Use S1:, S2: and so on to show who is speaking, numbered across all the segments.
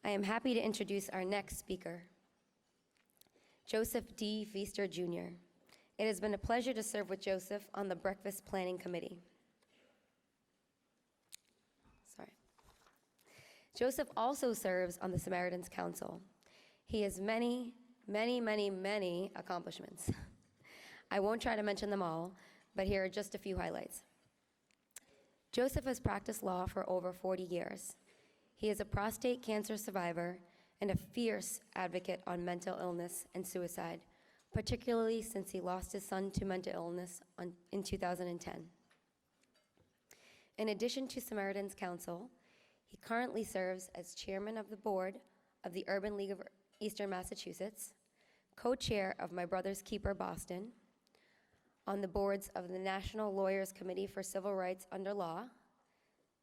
S1: I am happy to introduce our next speaker, Joseph D. Feaster, Jr. It has been a pleasure to serve with Joseph on the Breakfast Planning Committee. Joseph also serves on the Samaritans Council. He has many accomplishments. I won't try to mention them all, but here are just a few highlights. Joseph has practiced law for over 40 years. He is a prostate cancer survivor and a fierce advocate on mental illness and suicide, particularly since he lost his son to mental illness in 2010. In addition to Samaritans Council, he currently serves as chairman of the board of the Urban League of Eastern Massachusetts, co-chair of My Brother's Keeper Boston, on the boards of the National Lawyers Committee for Civil Rights Under Law,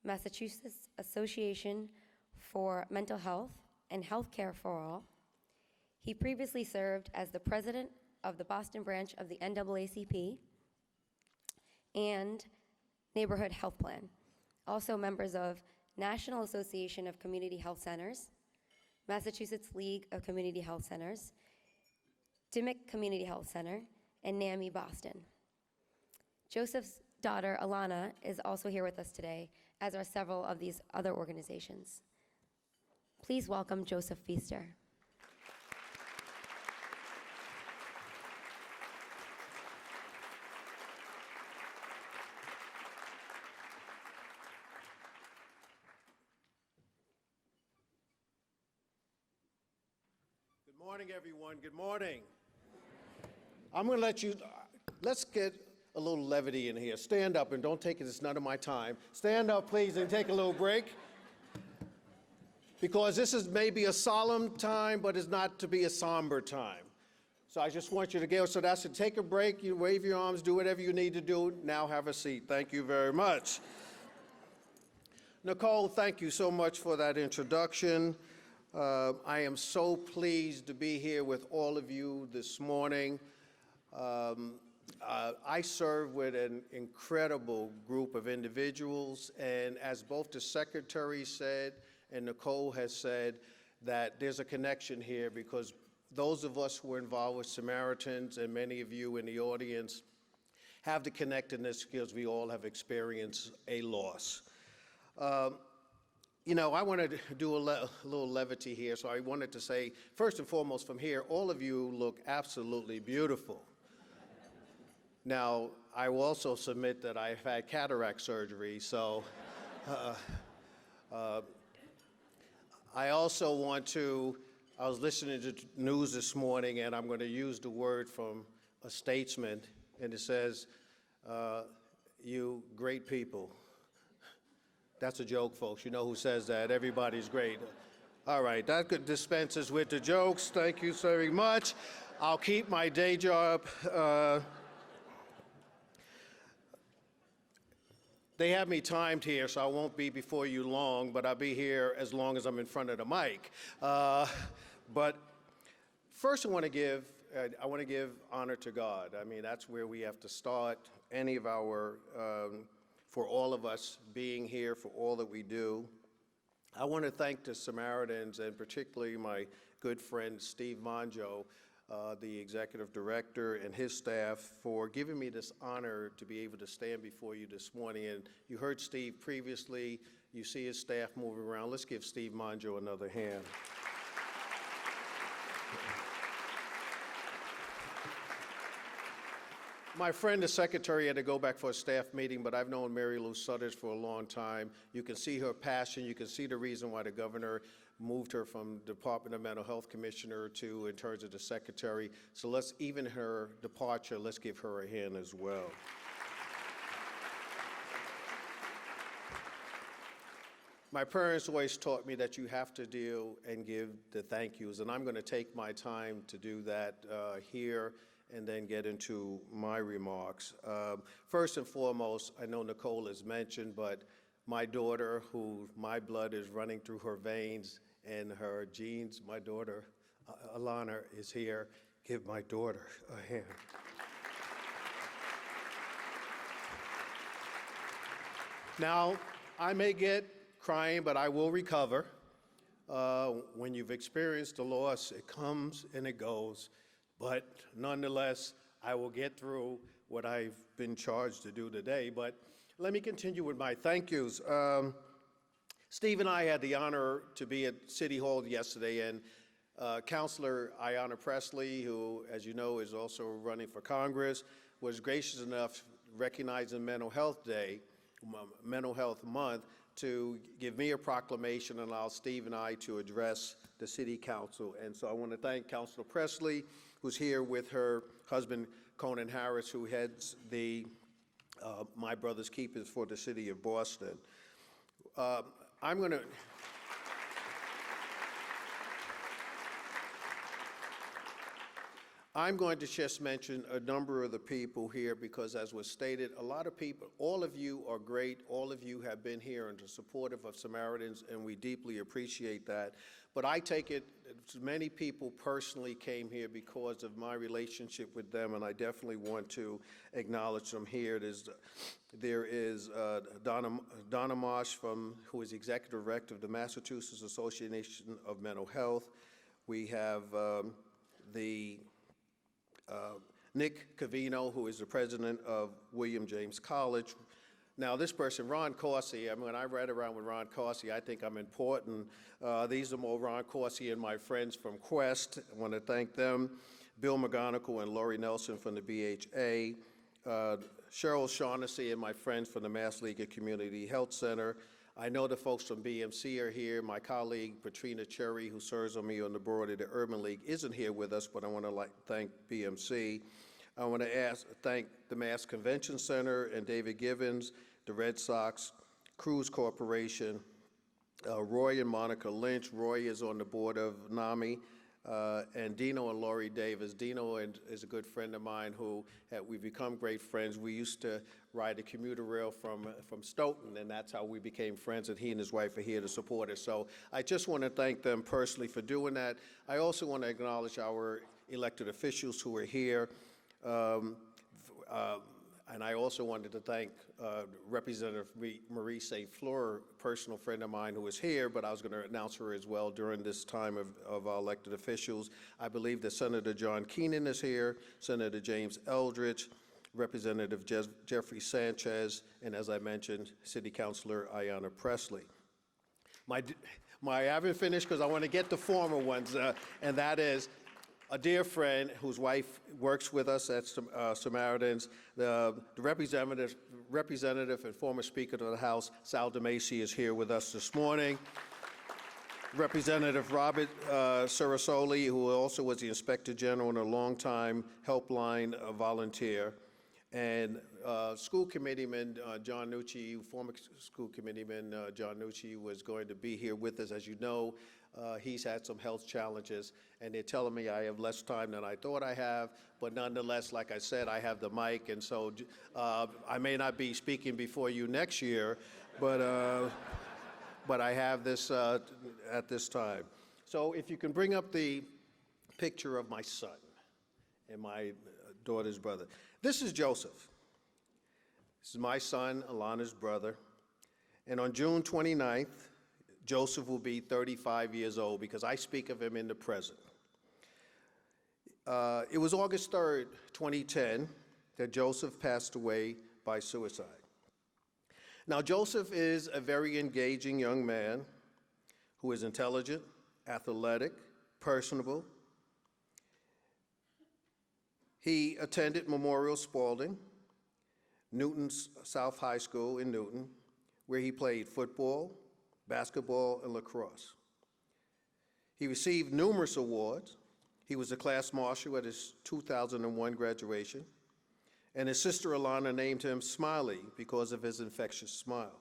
S1: Massachusetts Association for Mental Health and Healthcare for All. He previously served as the president of the Boston branch of the NAACP and Neighborhood Health Plan. Also members of National Association of Community Health Centers, Massachusetts League of Community Health Centers, Dimmock Community Health Center, and NAMI Boston. Joseph's daughter, Alana, is also here with us today, as are several of these other organizations. Please welcome Joseph Feaster.
S2: Good morning, everyone. Good morning. I'm going to let's get a little levity in here. Stand up and don't take it, it's none of my time. Stand up, please, and take a little break. Because this is maybe a solemn time, but it's not to be a somber time. So I just want you to go, so that's it. Take a break, you wave your arms, do whatever you need to do. Now have a seat. Thank you very much. Nicole, thank you so much for that introduction. I am so pleased to be here with all of you this morning. I serve with an incredible group of individuals, and as both the secretary said and Nicole has said, that there's a connection here because those of us who are involved with Samaritans and many of you in the audience have the connectedness because we all have experienced a loss. You know, I wanted to do a little levity here, so I wanted to say, first and foremost from here, all of you look absolutely beautiful. Now, I will also submit that I've had cataract surgery, so I also want to, I was listening to news this morning, and I'm going to use the word from a statesman, and it says, you great people. That's a joke, folks. You know who says that. Everybody's great. All right, that dispenses with the jokes. Thank you very much. I'll keep my day job. They have me timed here, so I won't be before you long, but I'll be here as long as I'm in front of the mic. But first I want to give honor to God. I mean, that's where we have to start any of our, for all of us being here, for all that we do. I want to thank the Samaritans, and particularly my good friend Steve Monjo, the executive director, and his staff for giving me this honor to be able to stand before you this morning. And you heard Steve previously. You see his staff moving around. Let's give Steve Monjo another hand. My friend, the secretary, had to go back for a staff meeting, but I've known Mary Lou Sutters for a long time. You can see her passion. You can see the reason why the governor moved her from Department of Mental Health Commissioner to in terms of the secretary. So let's, even her departure, let's give her a hand as well. My parents always taught me that you have to deal and give the thank yous, and I'm going to take my time to do that here and then get into my remarks. First and foremost, I know Nicole has mentioned, but my daughter, who my blood is running through her veins and her genes, my daughter, Alana, is here. Give my daughter a hand. Now, I may get crying, but I will recover. When you've experienced the loss, it comes and it goes. But nonetheless, I will get through what I've been charged to do today. But let me continue with my thank yous. Steve and I had the honor to be at City Hall yesterday, and Counselor Ayanna Presley, who, as you know, is also running for Congress, was gracious enough, recognizing Mental Health Day, Mental Health Month, to give me a proclamation and allow Steve and I to address the City Council. And so I want to thank Counselor Presley, who's here with her husband, Conan Harris, who heads the My Brother's Keepers for the City of Boston. I'm going to just mention a number of the people here because, as was stated, a lot of people, all of you are great. All of you have been here and are supportive of Samaritans, and we deeply appreciate that. But I take it many people personally came here because of my relationship with them, and I definitely want to acknowledge them here. There is Donna Marsh, who is Executive Director of the Massachusetts Association of Mental Health. We have Nick Cavino, who is the president of William James College. Now, this person, Ron Corsi, when I read around with Ron Corsi, I think I'm important. These are more Ron Corsi and my friends from Quest. I want to thank them. Bill McGonigal and Laurie Nelson from the BHA. Cheryl Shaughnessy and my friends from the Mass League of Community Health Center. I know the folks from BMC are here. My colleague, Patrina Cherry, who serves on me on the board of the Urban League, isn't here with us, but I want to thank BMC. I want to thank the Mass Convention Center and David Givens, the Red Sox, Cruise Corporation, Roy and Monica Lynch. Roy is on the board of NAMI, and Dino and Laurie Davis. Dino is a good friend of mine who we've become great friends. We used to ride the commuter rail from Stoughton, and that's how we became friends, and he and his wife are here to support us. So I just want to thank them personally for doing that. I also want to acknowledge our elected officials who are here. And I also wanted to thank Representative Marie St. Fleur, a personal friend of mine who is here, but I was going to announce her as well during this time of our elected officials. I believe that Senator John Keenan is here, Senator James Eldridge, Representative Jeffrey Sanchez, and as I mentioned, City Councilor Ayanna Presley. I haven't finished because I want to get the former ones, and that is a dear friend whose wife works with us at Samaritans, the representative and former Speaker of the House, Sal DeMacy, is here with us this morning. Representative Robert Sarasoli, who also was the Inspector General and a longtime helpline volunteer. And School Committeeman John Nucci, former School Committeeman John Nucci, was going to be here with us. As you know, he's had some health challenges, and they're telling me I have less time than I thought I have, but nonetheless, like I said, I have the mic, and so I may not be speaking before you next year, but I have this at this time. So if you can bring up the picture of my son and my daughter's brother. This is Joseph. This is my son, Alana's brother, and on June 29th, Joseph will be 35 years old because I speak of him in the present. It was August 3rd, 2010, that Joseph passed away by suicide. Now, Joseph is a very engaging young man who is intelligent, athletic, personable. He attended Memorial Spalding, Newton's South High School in Newton, where he played football, basketball, and lacrosse. He received numerous awards. He was a class marshal at his 2001 graduation, and his sister Alana named him Smiley because of his infectious smile.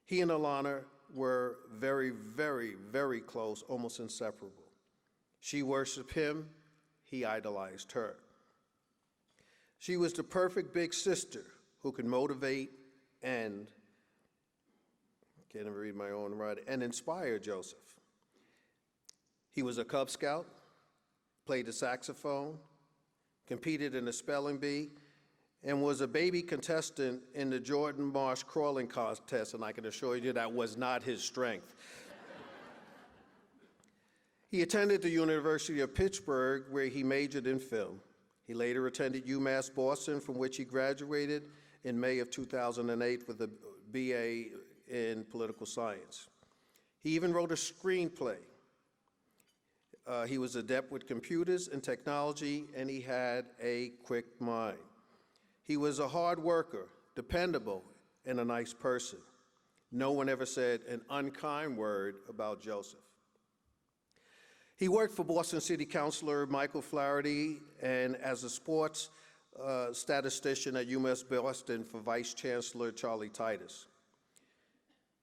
S2: He and Alana were very, very, very close, almost inseparable. She worshiped him, he idolized her. She was the perfect big sister who could motivate and, can't even read my own writing, and inspire Joseph. He was a Cub Scout, played the saxophone, competed in the spelling bee, and was a baby contestant in the Jordan Marsh crawling contest, and I can assure you that was not his strength. He attended the University of Pittsburgh, where he majored in film. He later attended UMass Boston, from which he graduated in May of 2008 with a BA in political science. He even wrote a screenplay. He was adept with computers and technology, and he had a quick mind. He was a hard worker, dependable, and a nice person. No one ever said an unkind word about Joseph. He worked for Boston City Councilor Michael Flaherty and as a sports statistician at UMass Boston for Vice Chancellor Charlie Titus.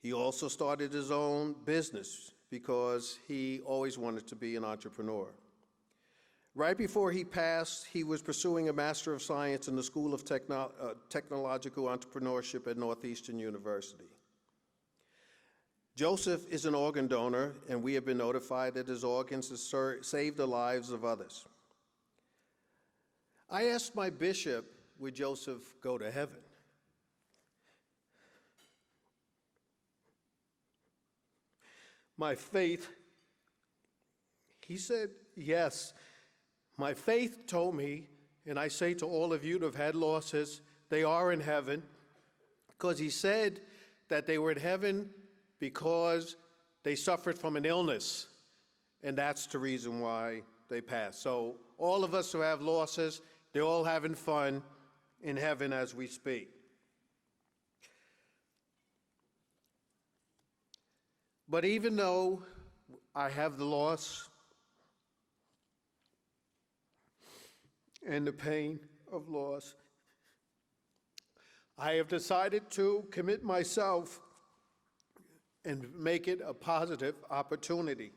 S2: He also started his own business because he always wanted to be an entrepreneur. Right before he passed, he was pursuing a Master of Science in the School of Technological Entrepreneurship at Northeastern University. Joseph is an organ donor, and we have been notified that his organs have saved the lives of others. I asked my bishop, would Joseph go to heaven? My faith, he said, yes. My faith told me, and I say to all of you that have had losses, they are in heaven, because he said that they were in heaven because they suffered from an illness, and that's the reason why they passed. So all of us who have losses, they're all having fun in heaven as we speak. But even though I have the loss and the pain of loss, I have decided to commit myself and make it a positive opportunity.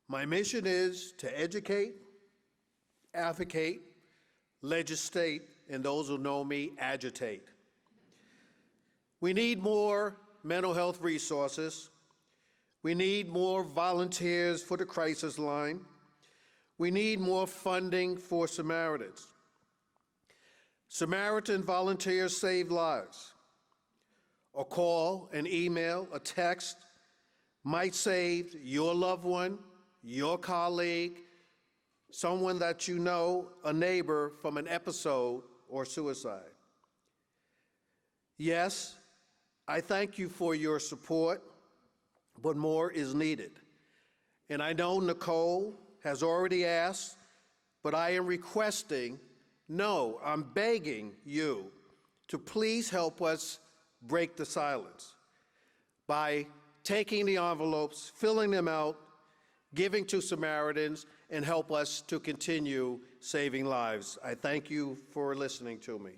S2: My mission is to educate, advocate, legislate, and those who know me, agitate. We need more mental health resources. We need more volunteers for the crisis line. We need more funding for Samaritans. Samaritan volunteers save lives. A call, an email, a text might save your loved one, your colleague, someone that you know, a neighbor, from an episode or suicide. Yes, I thank you for your support, but more is needed. And I know Nicole has already asked, but I am requesting, no, I'm begging you to please help us break the silence by taking the envelopes, filling them out, giving to Samaritans, and help us to continue saving lives. I thank you for listening to me.